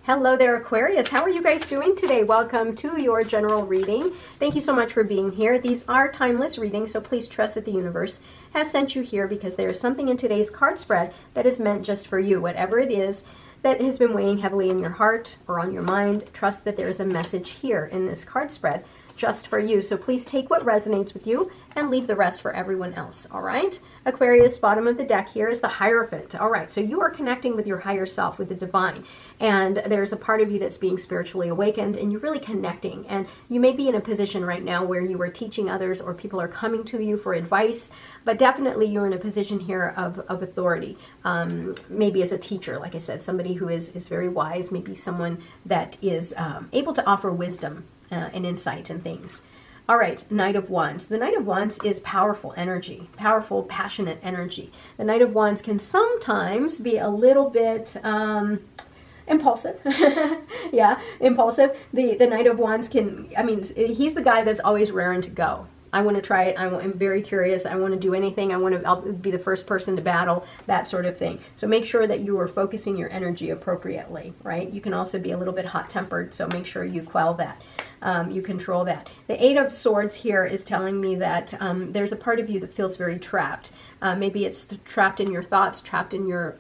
Hello there, Aquarius. How are you guys doing today? Welcome to your general reading. Thank you so much for being here. These are timeless readings, so please trust that the universe has sent you here because there is something in today's card spread that is meant just for you. Whatever it is that has been weighing heavily in your heart or on your mind, trust that there is a message here in this card spread just for you. So please take what resonates with you and leave the rest for everyone else. All right, Aquarius, bottom of the deck here is the Hierophant. All right, so you are connecting with your higher self, with the divine, and there's a part of you that's being spiritually awakened, and you're really connecting. And you may be in a position right now where you are teaching others, or people are coming to you for advice, but definitely you're in a position here of authority. Maybe as a teacher, like I said, somebody who is very wise, maybe someone that is able to offer wisdom and insight and things. All right, Knight of Wands. The Knight of Wands is powerful energy, powerful, passionate energy. The Knight of Wands can sometimes be a little bit impulsive. Yeah, impulsive. The Knight of Wands can, I mean, he's the guy that's always raring to go. I want to try it. I'm very curious. I want to do anything. I'll be the first person to battle, that sort of thing. So make sure that you are focusing your energy appropriately, right? You can also be a little bit hot-tempered, so make sure you quell that. You control that. The Eight of Swords here is telling me that there's a part of you that feels very trapped. Maybe it's trapped in your thoughts, trapped in your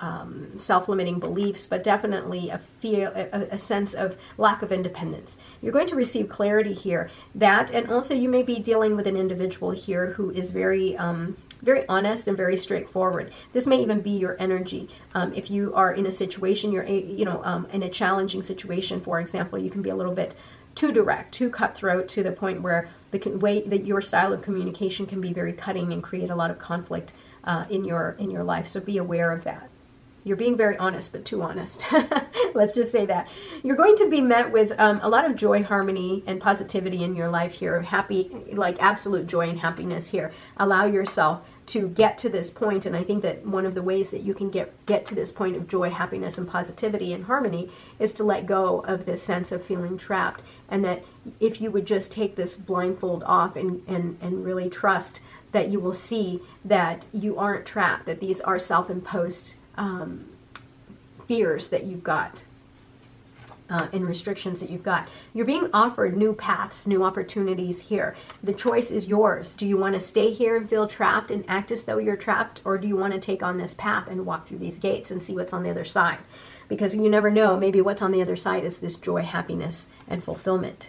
self-limiting beliefs, but definitely a sense of lack of independence. You're going to receive clarity here. That, and also you may be dealing with an individual here who is very very honest and very straightforward. This may even be your energy. If you are in a situation, in a challenging situation, for example, you can be a little bit too direct, too cutthroat, to the point where the way that your style of communication can be very cutting and create a lot of conflict in your life. So be aware of that. You're being very honest, but too honest. Let's just say that. You're going to be met with a lot of joy, harmony, and positivity in your life here. Happy, like absolute joy and happiness here. Allow yourself to get to this point, and I think that one of the ways that you can get to this point of joy, happiness, and positivity and harmony is to let go of this sense of feeling trapped, and that if you would just take this blindfold off and really trust that you will see that you aren't trapped, that these are self-imposed fears that you've got and restrictions that you've got. You're being offered new paths, new opportunities here. The choice is yours. Do you want to stay here and feel trapped and act as though you're trapped, or do you want to take on this path and walk through these gates and see what's on the other side? Because you never know, maybe what's on the other side is this joy, happiness, and fulfillment.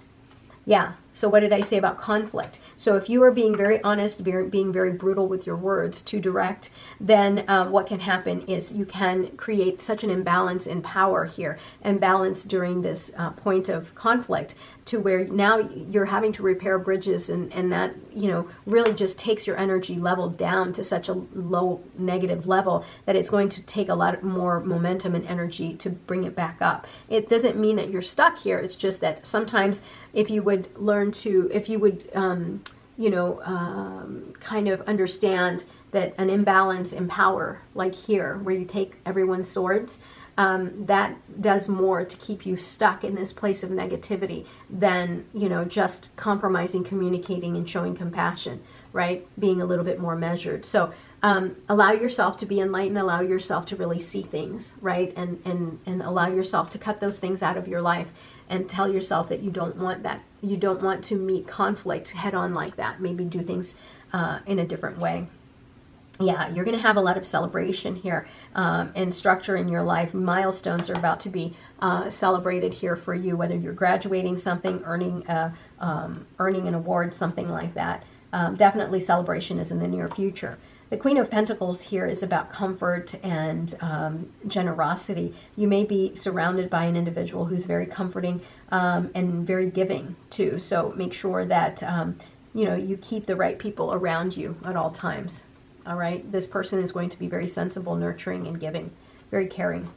Yeah, so what did I say about conflict? So if you are being very honest, being very brutal with your words, too direct, then what can happen is you can create such an imbalance in power here, imbalance during this point of conflict, to where now you're having to repair bridges, and that, really just takes your energy level down to such a low negative level that it's going to take a lot more momentum and energy to bring it back up. It doesn't mean that you're stuck here. It's just that sometimes if you would kind of understand that an imbalance in power, like here, where you take everyone's swords, that does more to keep you stuck in this place of negativity than, just compromising, communicating, and showing compassion, right? Being a little bit more measured. So allow yourself to be enlightened, allow yourself to really see things, right? And allow yourself to cut those things out of your life, and tell yourself that you don't want that. You don't want to meet conflict head on like that. Maybe do things in a different way. Yeah, you're going to have a lot of celebration here and structure in your life. Milestones are about to be celebrated here for you, whether you're graduating something, earning an award, something like that. Definitely celebration is in the near future. The Queen of Pentacles here is about comfort and generosity. You may be surrounded by an individual who's very comforting and very giving too. So make sure that you keep the right people around you at all times. All right, this person is going to be very sensible, nurturing, and giving, very caring.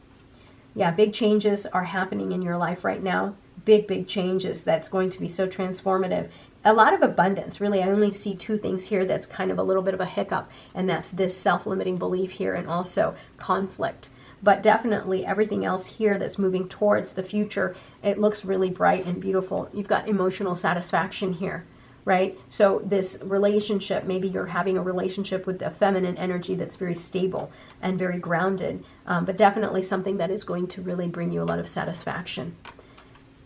Yeah, big changes are happening in your life right now. Big changes that's going to be so transformative. A lot of abundance. Really, I only see two things here that's kind of a little bit of a hiccup, and that's this self-limiting belief here and also conflict. But definitely everything else here that's moving towards the future, it looks really bright and beautiful. You've got emotional satisfaction here, right? So this relationship, maybe you're having a relationship with a feminine energy that's very stable and very grounded, but definitely something that is going to really bring you a lot of satisfaction.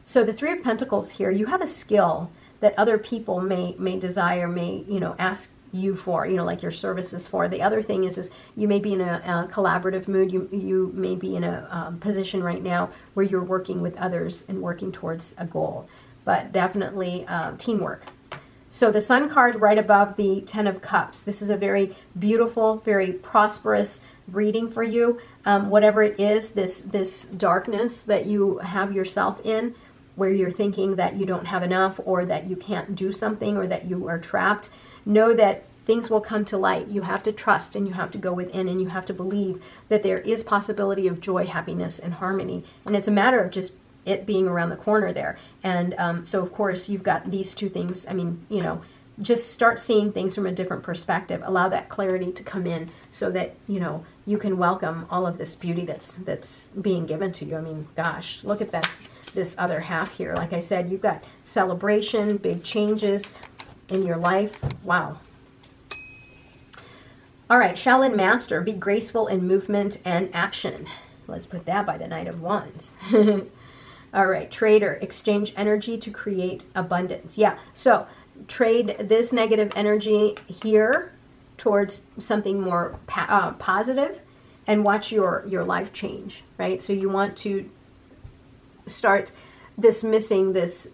So the Three of Pentacles here, you have a skill that other people may desire, may, ask you for, like your services for. The other thing is you may be in a collaborative mood. You may be in a position right now where you're working with others and working towards a goal, but definitely teamwork. So the Sun card right above the Ten of Cups. This is a very beautiful, very prosperous reading for you. Whatever it is, this darkness that you have yourself in, where you're thinking that you don't have enough, or that you can't do something, or that you are trapped, know that things will come to light. You have to trust, and you have to go within, and you have to believe that there is possibility of joy, happiness, and harmony. And it's a matter of just it being around the corner there. And so of course you've got these two things. I mean, just start seeing things from a different perspective. Allow that clarity to come in so that, you can welcome all of this beauty that's being given to you. I mean, gosh, look at this other half here. Like I said, you've got celebration, big changes in your life. Wow. All right, Shaolin Master, be graceful in movement and action. Let's put that by the Knight of Wands. All right, Trader, exchange energy to create abundance. Yeah, so trade this negative energy here towards something more positive, and watch your life change, right? So you want to start dismissing this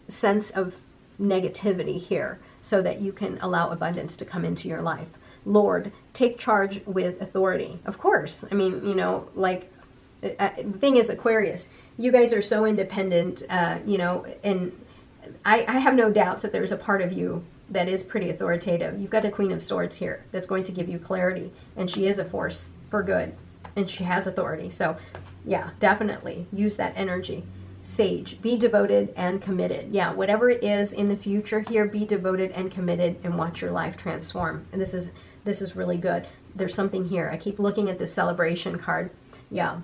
sense of negativity here so that you can allow abundance to come into your life. Lord, take charge with authority. Of course. I mean, the thing is, Aquarius, you guys are so independent, and I have no doubts that there's a part of you that is pretty authoritative. You've got the Queen of Swords here that's going to give you clarity, and she is a force for good, and she has authority. So yeah, definitely use that energy. Sage, be devoted and committed. Yeah, whatever it is in the future here, be devoted and committed, and watch your life transform. And this is really good. There's something here. I keep looking at the celebration card. Yeah.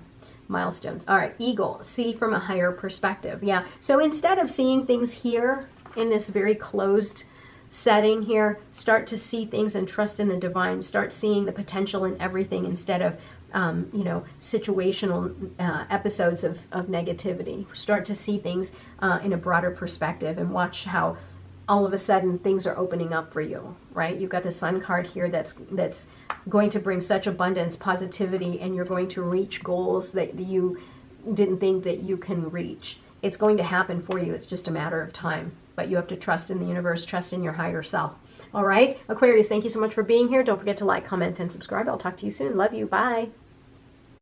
Milestones. All right, Eagle, see from a higher perspective. Yeah, so instead of seeing things here in this very closed setting here, start to see things and trust in the divine. Start seeing the potential in everything instead of situational episodes of negativity. Start to see things in a broader perspective, and watch how all of a sudden things are opening up for you, right? You've got the Sun card here that's going to bring such abundance, positivity, and you're going to reach goals that you didn't think that you can reach. It's going to happen for you. It's just a matter of time. But you have to trust in the universe, trust in your higher self. All right, Aquarius, thank you so much for being here. Don't forget to like, comment, and subscribe. I'll talk to you soon. Love you. Bye.